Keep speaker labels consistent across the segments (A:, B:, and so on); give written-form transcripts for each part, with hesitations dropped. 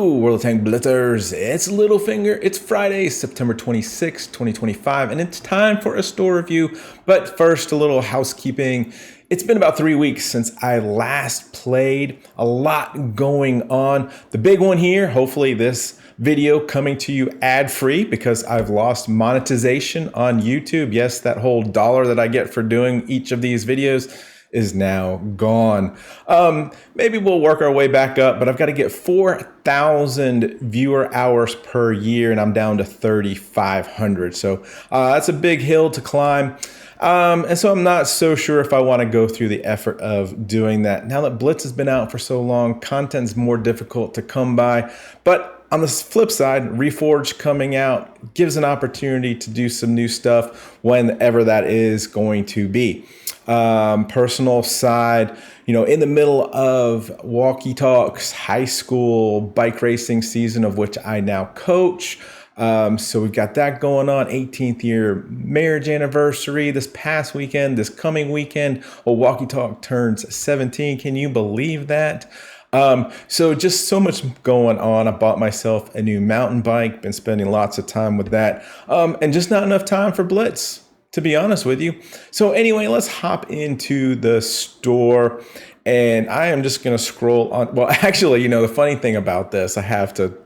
A: Hello, World Tank Blitzers. It's Littlefinger. It's Friday, September 26, 2025, and it's time for a store review. But first, a little housekeeping. It's been about 3 weeks since I last played. A lot going on. The big one here, hopefully this video coming to you ad-free because I've lost monetization on YouTube. Yes, that whole dollar that I get for doing each of these videos is now gone. Maybe we'll work our way back up, but I've got to get 4,000 viewer hours per year, and I'm down to 3,500. So that's a big hill to climb. And so I'm not so sure if I want to go through the effort of doing that. Now that Blitz has been out for so long, content's more difficult to come by. But on the flip side, Reforged coming out gives an opportunity to do some new stuff whenever that is going to be. Personal side, in the middle of Walkie Talk's high school bike racing season, of which I now coach. So we've got that going on. 18th year marriage anniversary this past weekend. This coming weekend, Walkie Talk turns 17. Can you believe that? So just so much going on. I bought myself a new mountain bike, been spending lots of time with that, and just not enough time for Blitz, to be honest with you. So anyway, let's hop into the store, and I am just going to scroll on. Well, actually, the funny thing about this, I have to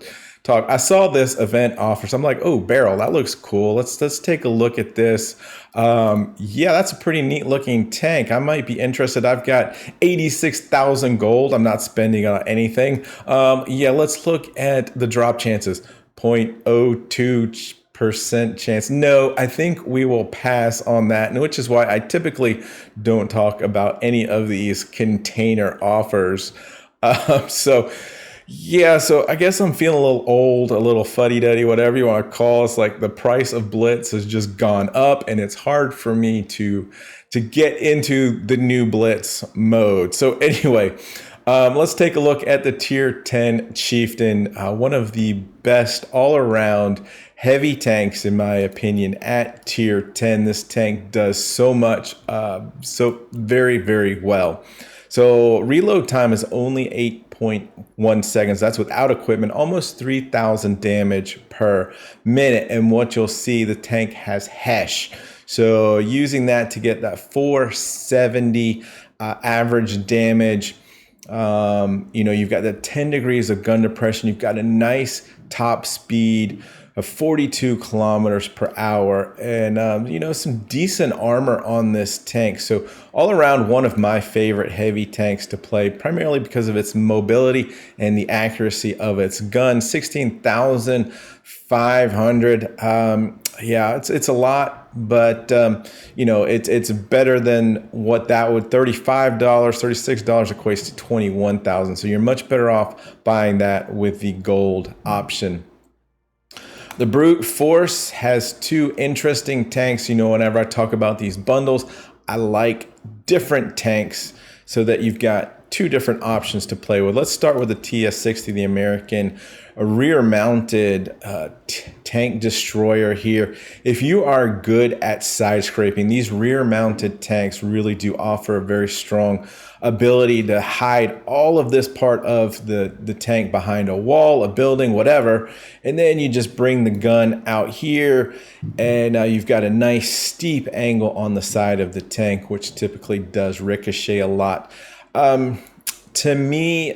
A: talk. I saw this event offer, so I'm like, oh, barrel, that looks cool. Let's take a look at this. Yeah, that's a pretty neat looking tank. I might be interested. I've got 86,000 gold. I'm not spending on anything. Yeah, let's look at the drop chances. 0.02% chance. No, I think we will pass on that, and which is why I typically don't talk about any of these container offers. So I guess I'm feeling a little old, a little fuddy-duddy, whatever you want to call it. It's like the price of Blitz has just gone up, and it's hard for me to get into the new Blitz mode. So anyway, let's take a look at the Tier 10 Chieftain, one of the best all-around heavy tanks, in my opinion, at Tier 10. This tank does so much, so very, very well. So reload time is only 8.1 seconds. That's without equipment, almost 3,000 damage per minute. And what you'll see, the tank has Hesh. So using that to get that 470 average damage. You've got the 10 degrees of gun depression. You've got a nice top speed of 42 kilometers per hour, and some decent armor on this tank. So all around, one of my favorite heavy tanks to play, primarily because of its mobility and the accuracy of its gun. 16,500. Yeah, it's a lot, but it's better than what that would. $35, $36 equates to 21,000. So you're much better off buying that with the gold option. The Brute Force has two interesting tanks. Whenever I talk about these bundles, I like different tanks so that you've got two different options to play with. Let's start with the TS-60, the American rear-mounted tank destroyer here. If you are good at side scraping, these rear-mounted tanks really do offer a very strong ability to hide all of this part of the tank behind a wall, a building, whatever, and then you just bring the gun out here, and you've got a nice steep angle on the side of the tank, which typically does ricochet a lot. To me,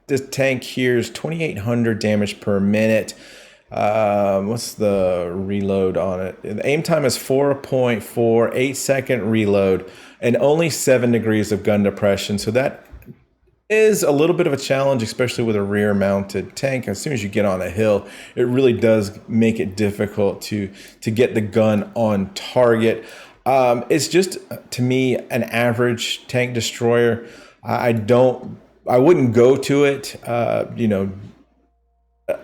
A: this tank here is 2,800 damage per minute. What's the reload on it? The aim time is 4.4, 8-second reload, and only 7 degrees of gun depression. So that is a little bit of a challenge, especially with a rear-mounted tank. As soon as you get on a hill, it really does make it difficult to get the gun on target. It's just, to me, an average tank destroyer. I wouldn't go to it,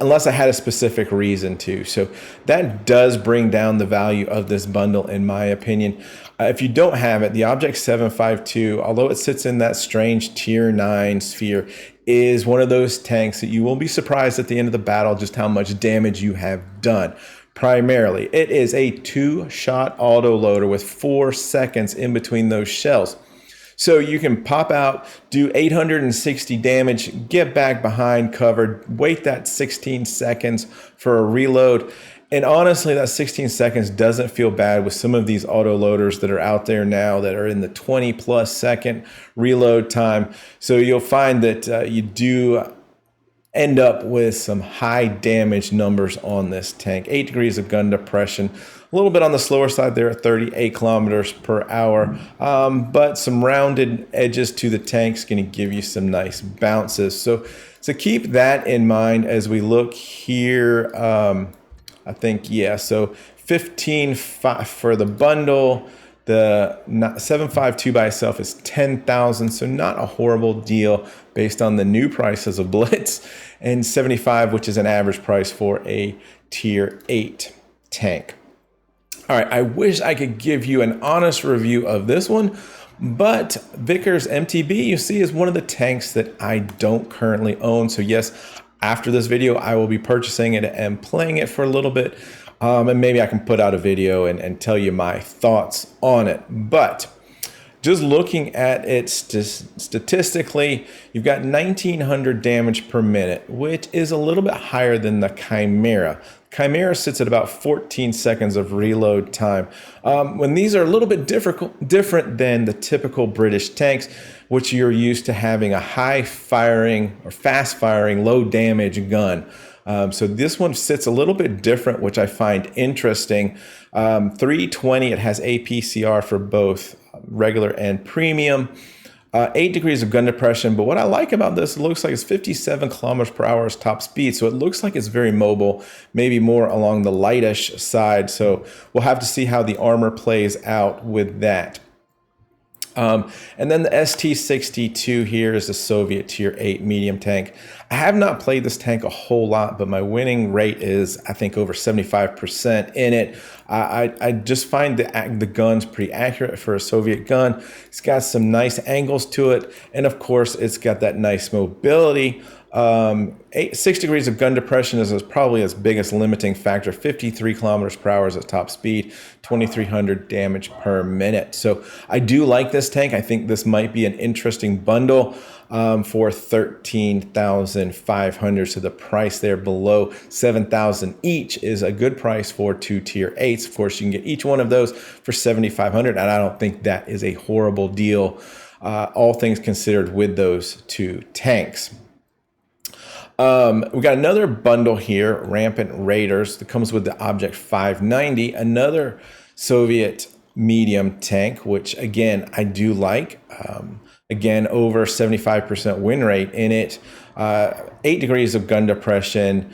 A: unless I had a specific reason to. So that does bring down the value of this bundle, in my opinion. If you don't have it, the Object 752, although it sits in that strange Tier 9 sphere, is one of those tanks that you will be surprised at the end of the battle just how much damage you have done. Primarily, it is a 2-shot auto loader with 4 seconds in between those shells. So you can pop out, do 860 damage, get back behind cover, wait that 16 seconds for a reload. And honestly, that 16 seconds doesn't feel bad with some of these auto loaders that are out there now that are in the 20 plus second reload time. So you'll find that you do end up with some high damage numbers on this tank. 8 degrees of gun depression, a little bit on the slower side there at 38 kilometers per hour, but some rounded edges to the tank's going to give you some nice bounces. So keep that in mind as we look here. I think, yeah, so 15.5 for the bundle. The 752 by itself is 10,000, so not a horrible deal based on the new prices of Blitz, and 75, which is an average price for a tier 8 tank. All right, I wish I could give you an honest review of this one, but Vickers MTB, you see, is one of the tanks that I don't currently own. So yes, after this video, I will be purchasing it and playing it for a little bit. And maybe I can put out a video and tell you my thoughts on it. But just looking at it statistically, you've got 1900 damage per minute, which is a little bit higher than the Chimera. Chimera sits at about 14 seconds of reload time. When these are a little bit different than the typical British tanks, which you're used to having a high firing or fast firing, low damage gun. So this one sits a little bit different, which I find interesting. 320, it has APCR for both regular and premium. 8 degrees of gun depression, but what I like about this, it looks like it's 57 kilometers per hour is top speed, so it looks like it's very mobile, maybe more along the lightish side, so we'll have to see how the armor plays out with that. And then the ST-62 here is the Soviet tier 8 medium tank. I have not played this tank a whole lot, but my winning rate is, I think, over 75% in it. I just find the gun's pretty accurate for a Soviet gun. It's got some nice angles to it, and of course, it's got that nice mobility. 6 degrees of gun depression is probably its biggest limiting factor. 53 kilometers per hour is at top speed, 2300 damage per minute. So I do like this tank. I think this might be an interesting bundle for 13,500. So the price there below 7,000 each is a good price for 2 tier 8s. Of course, you can get each one of those for 7,500, and I don't think that is a horrible deal, all things considered, with those 2 tanks. We got another bundle here, Rampant Raiders, that comes with the Object 590, another Soviet medium tank, which again, I do like. Again, over 75% win rate in it. 8 degrees of gun depression,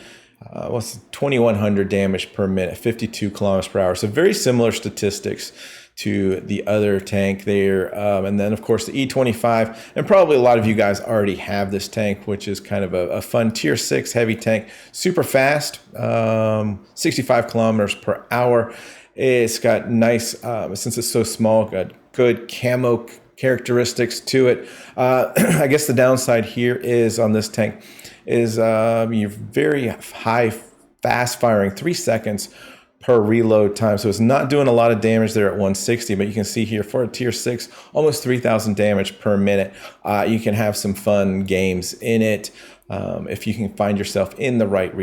A: 2,100 damage per minute, 52 kilometers per hour. So very similar statistics to the other tank there. And then, of course, the E25. And probably a lot of you guys already have this tank, which is kind of a fun tier 6 heavy tank. Super fast, 65 kilometers per hour. It's got nice, since it's so small, got good camo characteristics to it. I guess the downside here is on this tank is you're very high, fast firing, 3 seconds per reload time. So it's not doing a lot of damage there at 160, but you can see here for a tier 6, almost 3,000 damage per minute. You can have some fun games in it. If you can find yourself in the right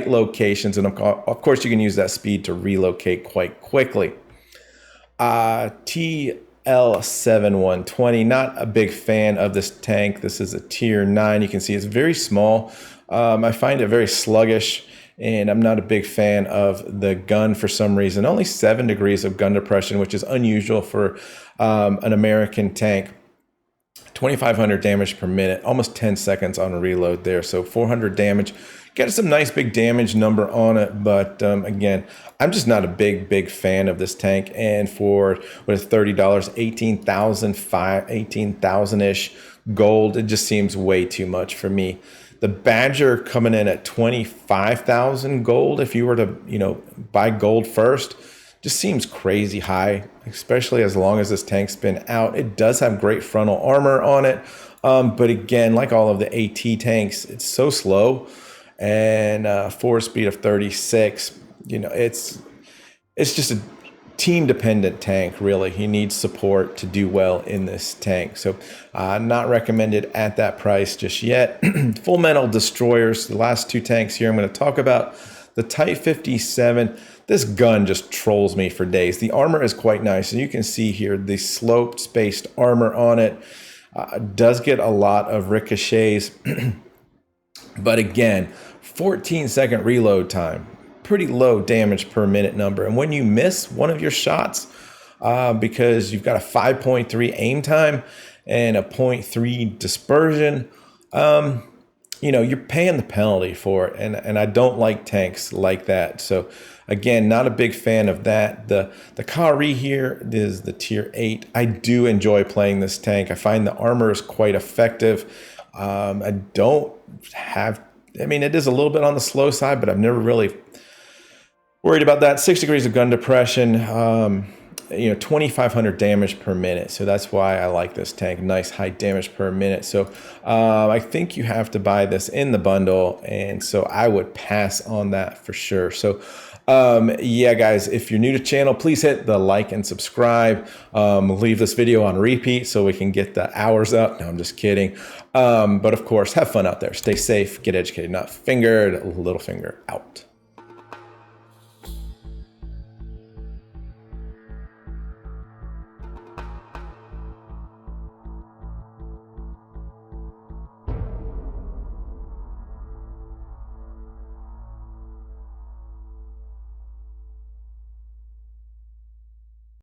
A: locations, and of course you can use that speed to relocate quite quickly. TL7120, not a big fan of this tank. This is a tier 9. You can see it's very small. I find it very sluggish, and I'm not a big fan of the gun for some reason. Only 7 degrees of gun depression, which is unusual for an American tank. 2,500 damage per minute, almost 10 seconds on a reload there. So 400 damage. Got some nice big damage number on it, but again, I'm just not a big fan of this tank. And for what is $30, 18,000-ish gold, it just seems way too much for me. The Badger coming in at 25,000 gold, if you were to, buy gold first, just seems crazy high, especially as long as this tank's been out. It does have great frontal armor on it, but again, like all of the AT tanks, it's so slow, and forward speed of 36. It's just team dependent tank, really. He needs support to do well in this tank. So not recommended at that price just yet. Full Metal Destroyers, the last two tanks here I'm going to talk about. The Type 57, this gun just trolls me for days. The armor is quite nice, and you can see here the sloped spaced armor on it. Does get a lot of ricochets, but again, 14-second reload time. Pretty low damage per minute number. And when you miss one of your shots, because you've got a 5.3 aim time and a 0.3 dispersion, you know, you're paying the penalty for it. And I don't like tanks like that. So again, not a big fan of that. The Kari here is the tier 8. I do enjoy playing this tank. I find the armor is quite effective. I don't have, I mean, it is a little bit on the slow side, but I've never really worried about that. 6 degrees of gun depression, you know, 2,500 damage per minute. So that's why I like this tank. Nice high damage per minute. So I think you have to buy this in the bundle. And so I would pass on that for sure. So yeah, guys, if you're new to the channel, please hit the like and subscribe. Leave this video on repeat so we can get the hours up. No, I'm just kidding. But of course, have fun out there. Stay safe, get educated, not fingered. Littlefinger out.